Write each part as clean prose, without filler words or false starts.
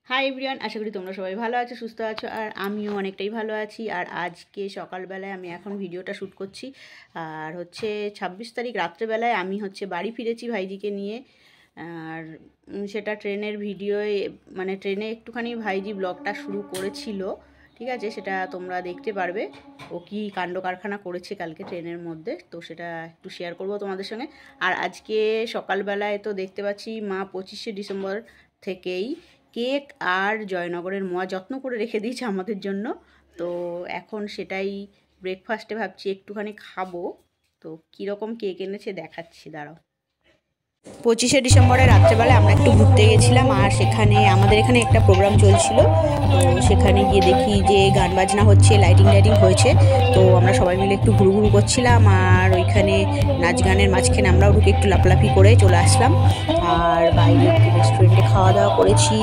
Hi everyone, আশা করি তোমরা সবাই ভালো আছো, সুস্থ আছো। আর আমিও অনেকটাই ভালো আছি। আর আজকে সকালবেলায় আমি এখন ভিডিওটা শ্যুট করছি। আর হচ্ছে 26 তারিখ রাত্রেবেলায় আমি বাড়ি ফিরেছি ভাইজিকে নিয়ে। আর সেটা ট্রেনের ভিডিওয়ে, মানে ট্রেনে একটুখানি ভাইজি ব্লগটা শুরু করেছিল, ঠিক আছে? সেটা তোমরা দেখতে পারবে ও কি কাণ্ড কারখানা করেছে কালকে ট্রেনের মধ্যে, তো সেটা একটু শেয়ার করব তোমাদের সঙ্গে। আর আজকে সকালবেলায় তো দেখতে পাচ্ছি মা 25শে ডিসেম্বর থেকেই কেক আর জয়নগরের মোয়া যত্ন করে রেখে দিয়েছে আমাদের জন্য। তো এখন সেটাই ব্রেকফাস্টে ভাবছি একটুখানি খাবো। তো কীরকম কেক এনেছে দেখাচ্ছি, দাঁড়াও। 25শে ডিসেম্বরে রাত্রেবেলা আমরা একটু ঘুরতে গেছিলাম, আর সেখানে আমাদের এখানে একটা প্রোগ্রাম চলছিল। তো সেখানে গিয়ে দেখি যে গান বাজনা হচ্ছে, লাইটিং হয়েছে। তো আমরা সবাই মিলে একটু ঘুরু ঘুরু করছিলাম, আর ওইখানে নাচ গানের মাঝখানে আমরাও ঢুকে একটু লাফলাফি করে চলে আসলাম। আর বাইরে একটু রেস্টুরেন্টে খাওয়া দাওয়া করেছি,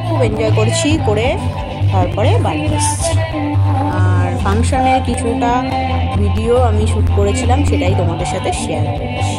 খুব এনজয় করেছি, করে তারপরে বাড়ি এসেছি। আর ফাংশনের কিছুটা ভিডিও আমি শ্যুট করেছিলাম, সেটাই তোমাদের সাথে শেয়ার করছি।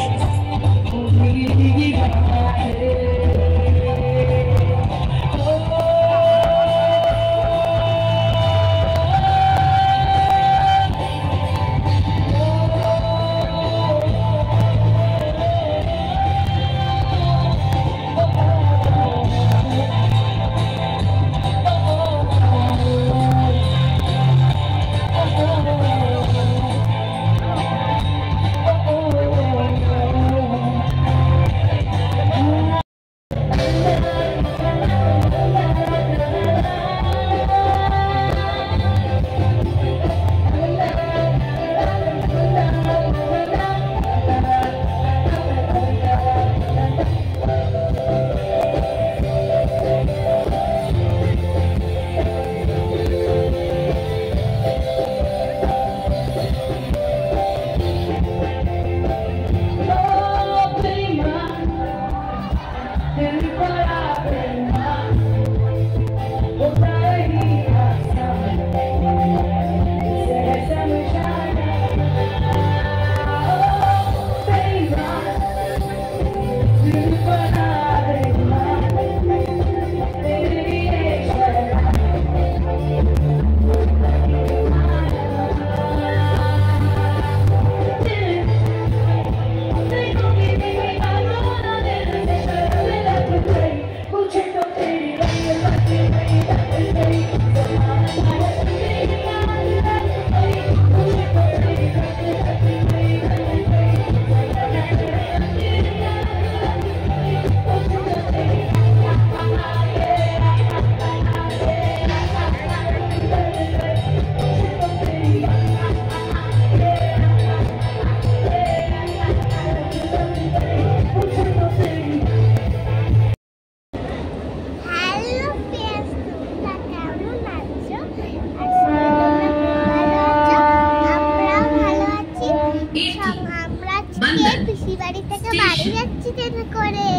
পিসি বাড়ি থেকে বাড়ি যাচ্ছি ট্রেনে করে।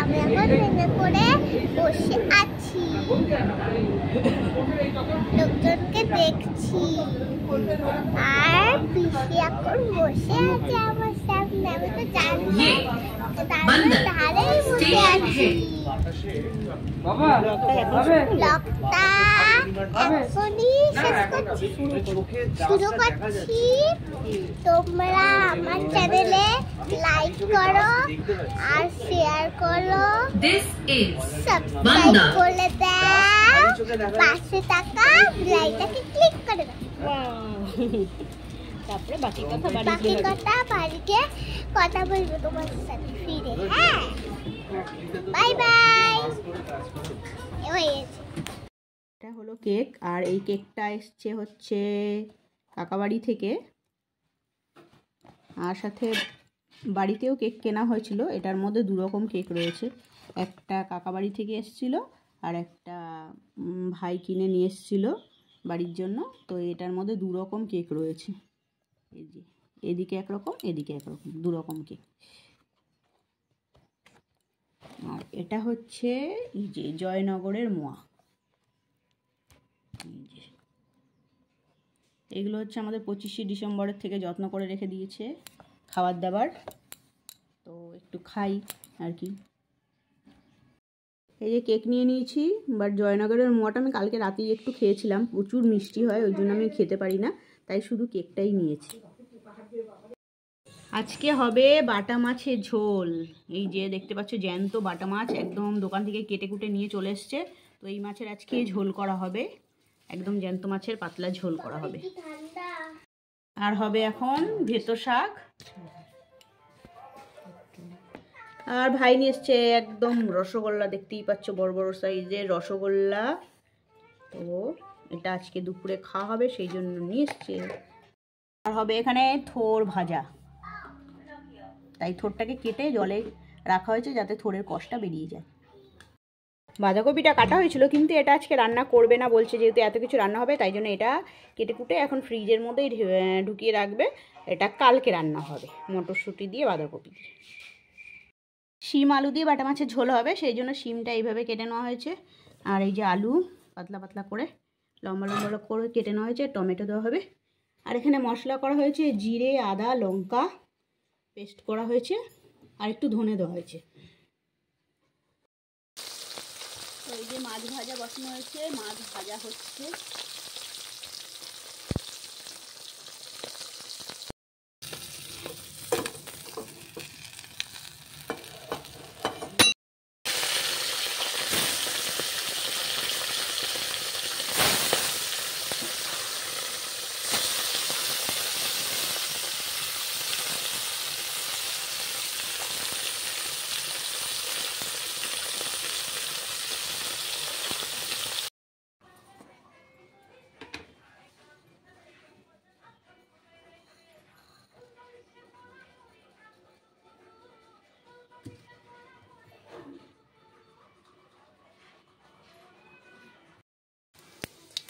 আমরা এখন ট্রেনে করে বসে আছি, লোকজনকে দেখছি। আর পিসি এখন বসে আছে আমার সামনে, আমি তো জানি ধারেই বসে আছি। ব্লগটা এখনই শেষ করছি, শুরু করছি। তোমরা আমার চ্যানেলে লাইক করো আর শেয়ার করো, সাবস্ক্রাইব করে দাও, পাশে থাকা বেলটাকে ক্লিক করে দাও। তারপরে বাকি কথা বাড়িতে কথা বলবো তোমার সাথে ফিরে। হ্যাঁ, বাই বাই। এটা হলো কেক, আর এই কেকটা এসছে কাকাবাড়ি থেকে। আর সাথে বাড়িতেও কেক কেনা হয়েছিল। এটার মধ্যে দুরকম কেক রয়েছে, একটা কাকাবাড়ি থেকে এসেছিলো আর একটা ভাই কিনে নিয়ে এসেছিলো বাড়ির জন্য। তো এটার মধ্যে দুরকম কেক রয়েছে, এই যে এদিকে একরকম এদিকে একরকম, দুরকম কেক। আর এটা হচ্ছে এই যে জয়নগরের মোয়া। এগুলো হচ্ছে আমাদের 25শে ডিসেম্বরের থেকে যত্ন করে রেখে দিয়েছে খাবার দাবার। তো একটু খাই আর কি। এই যে কেক নিয়ে নিয়েছি, বাট জয়নগরের মোয়াটা আমি কালকে রাতেই একটু খেয়েছিলাম, প্রচুর মিষ্টি হয়, ওই জন্য আমি খেতে পারি না, তাই শুধু কেকটাই নিয়েছি। আজকে হবে বাটা মাছের ঝোল। এই যে দেখতে পাচ্ছ জ্যান্ত বাটা মাছ, একদম দোকান থেকে কেটে কুটে নিয়ে চলে এসছে। তো এই মাছের আজকে ঝোল করা হবে, একদম জ্যান্ত মাছের পাতলা ঝোল করা হবে। আর হবে এখন ভেতো শাক। আর ভাই নিয়ে এসছে একদম রসগোল্লা, দেখতেই পাচ্ছ বড় বড় সাইজের রসগোল্লা। তো এটা আজকে দুপুরে খাওয়া হবে, সেই জন্য নিয়ে এসছে। আর হবে এখানে থোর ভাজা, তাই থোরটাকে কেটে জলে রাখা হয়েছে যাতে থোরের কষটা বেরিয়ে যায়। বাঁধাকপিটা কাটা হয়েছিল, কিন্তু এটা আজকে রান্না করবে না বলছে, যেহেতু এত কিছু রান্না হবে তাই জন্য এটা কেটে কুটে এখন ফ্রিজের মধ্যেই ঢুকিয়ে রাখবে। এটা কালকে রান্না হবে মটরশুঁটি দিয়ে বাঁধাকপি দিয়ে। শিম আলু দিয়ে বাটা মাছের ঝোল হবে, সেই জন্য শিমটা এইভাবে কেটে নেওয়া হয়েছে। আর এই যে আলু পাতলা পাতলা করে লম্বা লম্বা করে কেটে নেওয়া হয়েছে, টমেটো দেওয়া হবে। আর এখানে মশলা করা হয়েছে জিরে আদা লঙ্কা পেস্ট করা হয়েছে, আর একটু ধনে দেওয়া হয়েছে। তো এই যে মাছ ভাজা বসানো হয়েছে, মাছ ভাজা হচ্ছে।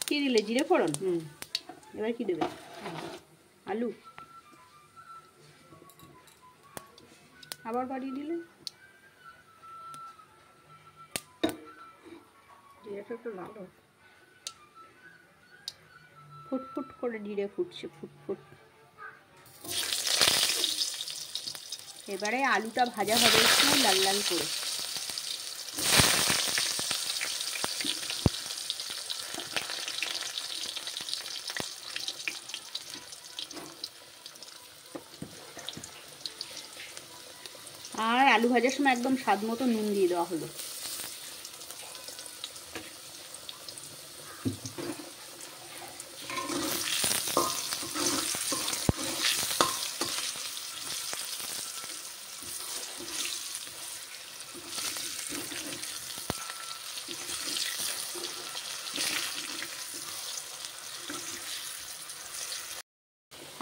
কি দিলে? জিরে ফোড়ন। এবার কি দেবে? আলু আবার বাড়িয়ে দিলে, জিরেটা একটু লাল হোক। ফুটফুট করে জিরে ফুটছে, ফুটফুট। এবারে আলুটা ভাজা হবে একটু লাল লাল করে। আর আলু ভাজার সময় একদম স্বাদ মতো নুন দিয়ে দেওয়া হলো।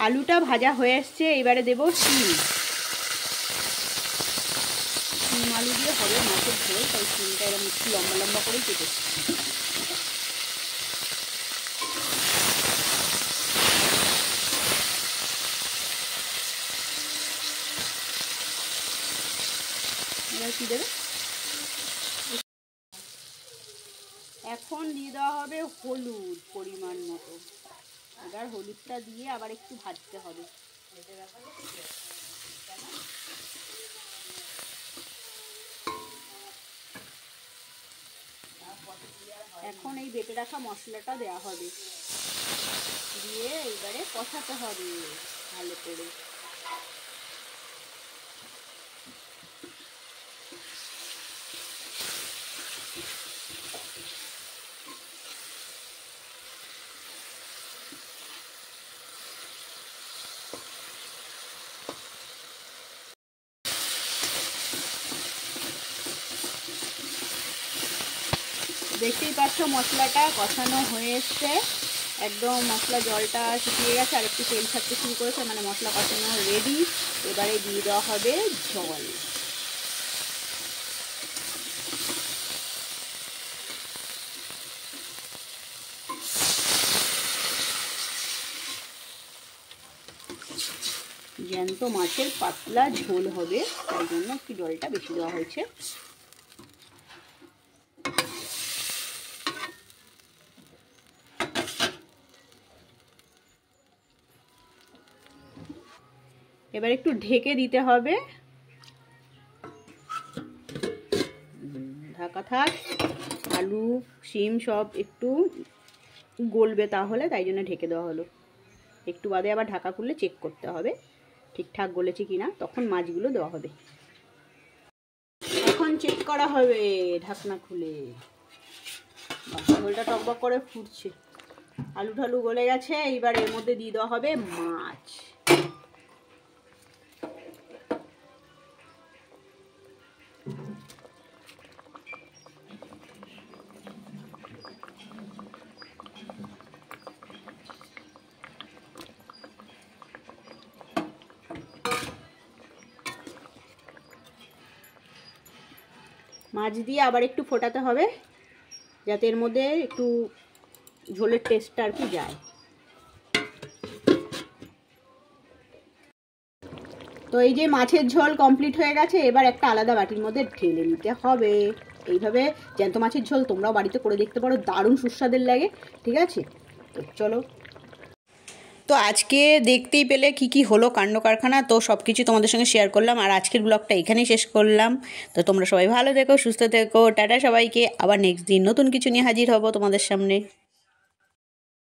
আলুটা ভাজা হয়ে এসছে, এবারে দেবো শিম। শিম আলু দিয়ে হবে মাছের ঝোল, তাই শিমটা এরকম একটু লম্বা লম্বা করেই কেটে। এবার কি দেবে? এখন দিয়ে দেওয়া হবে হলুদ পরিমাণ মতো। এবার হলুদটা দিয়ে আবার একটু ভাজতে হবে। এখন এই বেটে রাখা মশলাটা দেওয়া হবে, দিয়ে এবারে কষাতে হবে ভালো করে। দেখতেই পাচ্ছ মশলাটা কষানো হয়ে এসছে, একদম মশলা জলটা শুকিয়ে গেছে, আর একটু তেল ছাড়তে শুরু করেছে, মানে মশলা কষানো রেডি। এবারে দিয়ে দেওয়া হবে জল। জ্যান্ত মাছের পাতলা ঝোল হবে, তাই জন্য একটু জলটা বেশি দেওয়া হয়েছে। এবার একটু ঢেকে দিতে হবে, ঢাকা থাক। আলু শিম সব একটু গলবে, তাহলে তাই জন্য ঢেকে দেওয়া হলো। একটু বাদে আবার ঢাকা খুললে চেক করতে হবে ঠিকঠাক গলেছে কিনা, তখন মাছগুলো দেওয়া হবে। এখন চেক করা হবে ঢাকনা খুলে। ঝোলটা টকবক করে ফুটছে, আলু ঠালু গলে গেছে। এইবার এর মধ্যে দিয়ে দেওয়া হবে মাছ। মাছ দিয়ে আবার একটু ফোটাতে হবে, যাতে এর মধ্যে একটু ঝোলের টেস্টটা আর কি যায়। তো এই যে মাছের ঝোল কমপ্লিট হয়ে গেছে, এবার একটা আলাদা বাটির মধ্যে ঢেলে নিতে হবে। এইভাবে জ্যান্ত মাছের ঝোল তোমরাও বাড়িতে করে দেখতে পারো, দারুণ সুস্বাদের লাগে। ঠিক আছে, তো চলো। তো আজকে দেখতেই পেলে কি কি হলো কাণ্ড কারখানা, তো সব কিছু তোমাদের সঙ্গে শেয়ার করলাম। আর আজকের ব্লগটা এখানেই শেষ করলাম। তো তোমরা সবাই ভালো থেকো, সুস্থ থেকো, টাটা সবাইকে। আবার নেক্সট দিন নতুন কিছু নিয়ে হাজির হব তোমাদের সামনে।